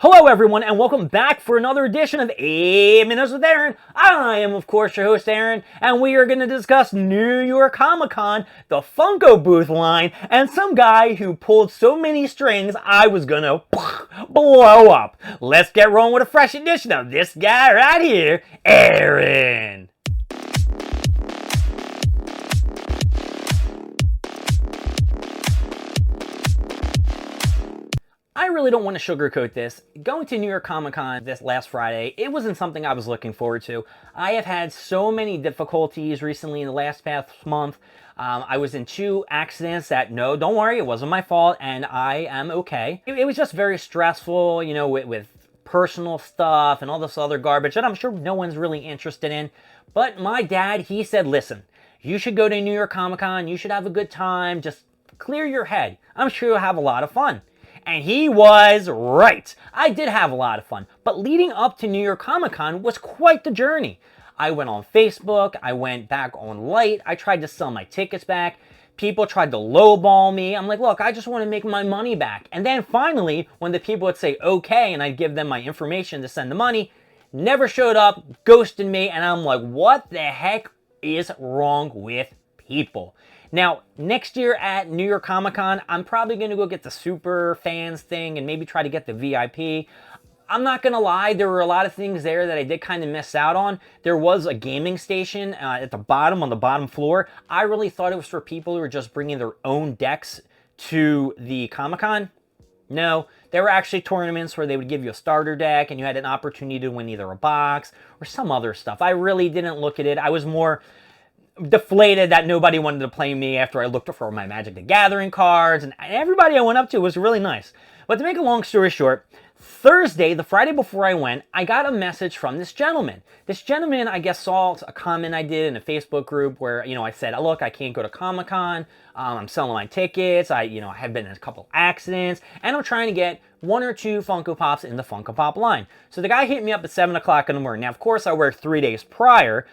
Hello everyone and welcome back for another edition of 8 Minutes with Aaron. I am of course your host Aaron, and we are going to discuss New York Comic Con, the Funko booth line, and some guy who pulled so many strings I was going to blow up. Let's get rolling with a fresh edition of this guy right here, Aaron. I really don't want to sugarcoat this. Going to New York Comic Con this last Friday, it wasn't something I was looking forward to. I have had so many difficulties recently in the past month. I was in 2 accidents that, no, don't worry, it wasn't my fault, and I am okay. It was just very stressful, you know, with personal stuff and all this other garbage that I'm sure no one's really interested in. But my dad, he said, listen, you should go to New York Comic Con, you should have a good time, just clear your head. I'm sure you'll have a lot of fun. And he was right. I did have a lot of fun. But leading up to New York Comic Con was quite the journey. I went on Facebook. I went back on Light. I tried to sell my tickets back. People tried to lowball me. I'm like, look, I just want to make my money back. And then finally, when the people would say, okay, and I'd give them my information to send the money, never showed up, ghosted me. And I'm like, what the heck is wrong with people? Now, next year at New York Comic Con, I'm probably going to go get the super fans thing and maybe try to get the VIP. I'm not going to lie, there were a lot of things there that I did kind of miss out on. There was a gaming station at the bottom, on the bottom floor. I really thought it was for people who were just bringing their own decks to the Comic Con. No, there were actually tournaments where they would give you a starter deck and you had an opportunity to win either a box or some other stuff. I really didn't look at it. I was more deflated that nobody wanted to play me after I looked for my Magic the Gathering cards, and everybody I went up to was really nice. But to make a long story short, Thursday, the Friday before I went, I got a message from this gentleman. This gentleman, I guess, saw a comment I did in a Facebook group where, you know, I said, look, I can't go to Comic-Con, I'm selling my tickets, I have been in a couple accidents, and I'm trying to get 1 or 2 Funko Pops in the Funko Pop line. So the guy hit me up at 7 o'clock in the morning. Now, of course, I worked 3 days prior,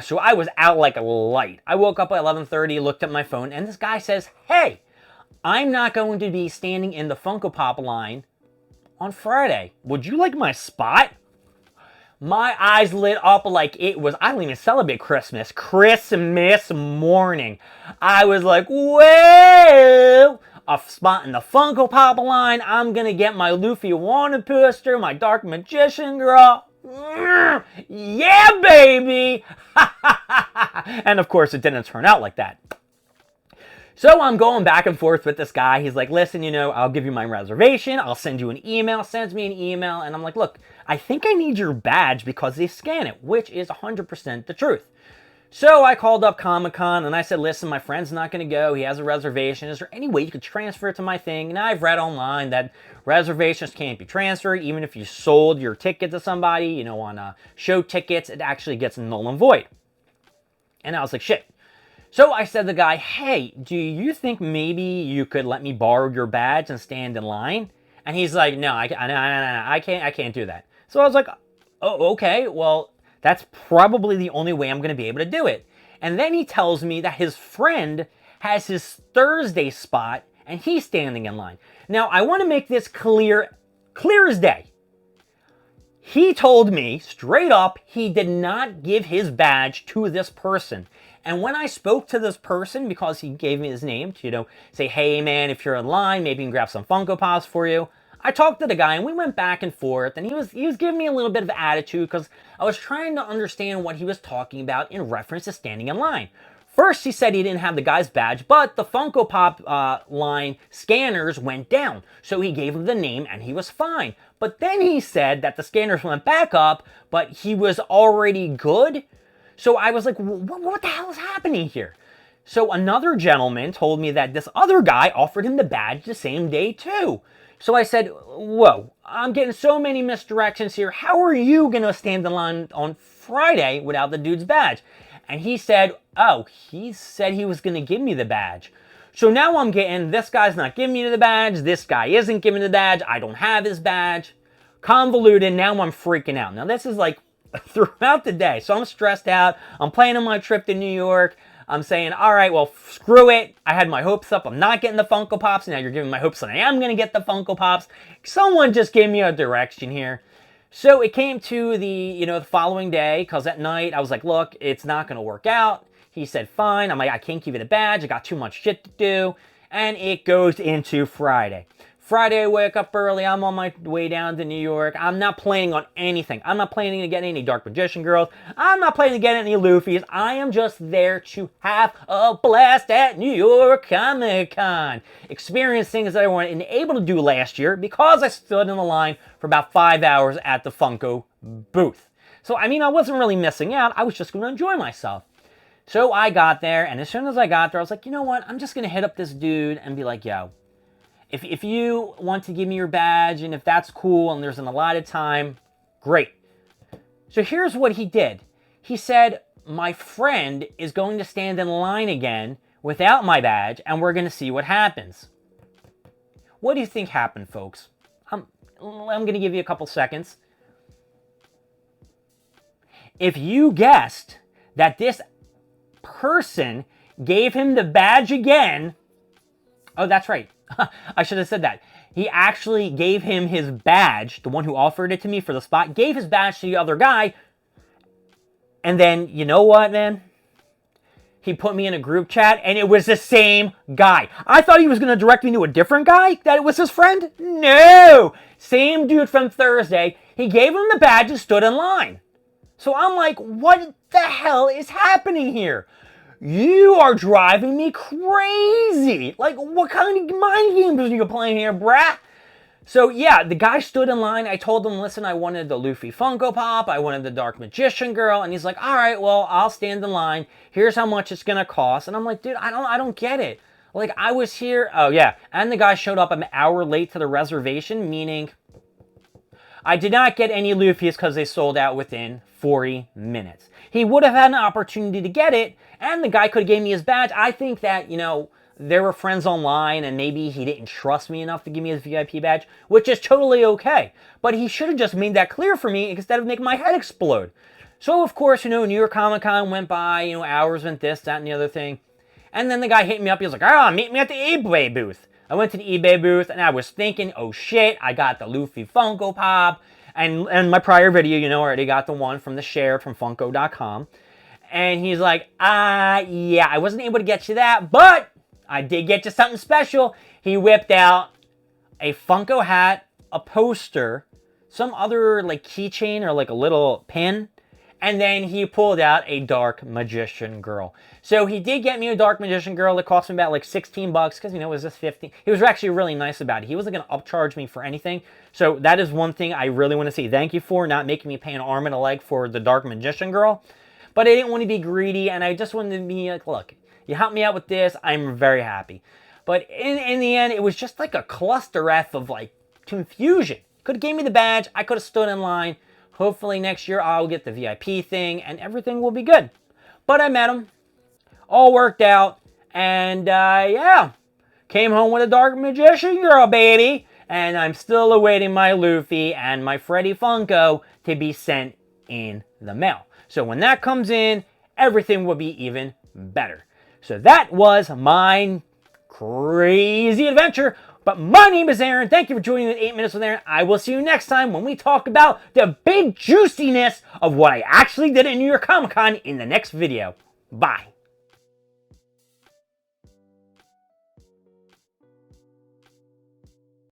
so I was out like a light. I woke up at 11:30, looked at my phone, and this guy says, hey, I'm not going to be standing in the Funko Pop line on Friday. Would you like my spot? My eyes lit up like it was, I don't even celebrate Christmas. Christmas morning. I was like, whoa! A spot in the Funko Pop line. I'm going to get my Luffy wanted poster, my Dark Magician girl. Yeah, baby! And of course, it didn't turn out like that. So I'm going back and forth with this guy. He's like, listen, I'll give you my reservation. I'll send you an email. Sends me an email. And I'm like, look, I think I need your badge because they scan it, which is 100% the truth. So I called up Comic-Con and I said, listen, my friend's not going to go. He has a reservation. Is there any way you could transfer it to my thing? And I've read online that reservations can't be transferred. Even if you sold your ticket to somebody, on show tickets, it actually gets null and void. And I was like, shit. So I said to the guy, hey, do you think maybe you could let me borrow your badge and stand in line? And he's like, no, I can't do that. So I was like, oh, okay, well, that's probably the only way I'm going to be able to do it. And then he tells me that his friend has his Thursday spot and he's standing in line. Now, I want to make this clear as day. He told me straight up he did not give his badge to this person. And when I spoke to this person, because he gave me his name to, say, hey, man, if you're in line, maybe you can grab some Funko Pops for you. I talked to the guy and we went back and forth, and he was giving me a little bit of attitude because I was trying to understand what he was talking about in reference to standing in line. First, he said he didn't have the guy's badge, but the Funko Pop line scanners went down. So he gave him the name and he was fine. But then he said that the scanners went back up, but he was already good. So I was like, what the hell is happening here? So another gentleman told me that this other guy offered him the badge the same day too. So I said, whoa, I'm getting so many misdirections here. How are you going to stand in line on Friday without the dude's badge? And he said, oh, he said he was going to give me the badge. So now I'm getting, this guy's not giving me the badge. This guy isn't giving me the badge. I don't have his badge. Convoluted. Now I'm freaking out. Now this is like throughout the day. So I'm stressed out. I'm planning my trip to New York. I'm saying, all right, well, screw it. I had my hopes up. I'm not getting the Funko Pops. Now you're giving my hopes that I am going to get the Funko Pops. Someone just gave me a direction here. So it came to the following day, because at night I was like, look, it's not going to work out. He said, fine. I'm like, I can't give you the badge. I got too much shit to do. And it goes into Friday. Friday, I wake up early. I'm on my way down to New York. I'm not planning on anything. I'm not planning to get any Dark Magician girls. I'm not planning to get any Luffy's. I am just there to have a blast at New York Comic Con. Experience things that I wasn't able to do last year because I stood in the line for about 5 hours at the Funko booth. So, I mean, I wasn't really missing out. I was just going to enjoy myself. So I got there, and as soon as I got there, I was like, you know what? I'm just going to hit up this dude and be like, yo, if you want to give me your badge, and if that's cool, and there's an allotted time, great. So here's what he did. He said, my friend is going to stand in line again without my badge, and we're going to see what happens. What do you think happened, folks? I'm going to give you a couple seconds. If you guessed that this person gave him the badge again, oh, that's right. I should have said that. He actually gave him his badge, the one who offered it to me for the spot, gave his badge to the other guy. And then, you know what, man? He put me in a group chat, and it was the same guy. I thought he was going to direct me to a different guy, that it was his friend. No! Same dude from Thursday. He gave him the badge and stood in line. So I'm like, what the hell is happening here? You are driving me crazy. Like, what kind of mind games are you playing here, brah? So, yeah, the guy stood in line. I told him, listen, I wanted the Luffy Funko Pop. I wanted the Dark Magician girl. And he's like, all right, well, I'll stand in line. Here's how much it's going to cost. And I'm like, dude, I don't get it. Like, I was here. Oh, yeah. And the guy showed up an hour late to the reservation, meaning I did not get any Luffy's because they sold out within 40 minutes. He would have had an opportunity to get it, and the guy could have gave me his badge. I think that, they were friends online, and maybe he didn't trust me enough to give me his VIP badge, which is totally okay. But he should have just made that clear for me instead of making my head explode. So, of course, New York Comic Con went by, hours went this, that, and the other thing. And then the guy hit me up. He was like, meet me at the eBay booth. I went to the eBay booth, and I was thinking, oh, shit, I got the Luffy Funko Pop. And my prior video, I already got the one from the shared from Funko.com. And he's like, yeah, I wasn't able to get you that, but I did get you something special. He whipped out a Funko hat, a poster, some other keychain or a little pin. And then he pulled out a Dark Magician girl. So he did get me a Dark Magician girl. It cost me about $16 because, it was just 15. He was actually really nice about it. He wasn't going to upcharge me for anything. So that is one thing I really want to say thank you for, not making me pay an arm and a leg for the Dark Magician girl. But I didn't want to be greedy, and I just wanted to be like, look, you helped me out with this. I'm very happy. But in the end, it was just like a cluster F of confusion. Could have gave me the badge. I could have stood in line. Hopefully next year I'll get the VIP thing and everything will be good. But I met him. All worked out. And yeah, came home with a Dark Magician girl, baby. And I'm still awaiting my Luffy and my Freddy Funko to be sent in the mail. So when that comes in, everything will be even better. So that was my crazy adventure. But my name is Aaron. Thank you for joining me in 8 Minutes with Aaron. I will see you next time when we talk about the big juiciness of what I actually did at New York Comic Con in the next video. Bye.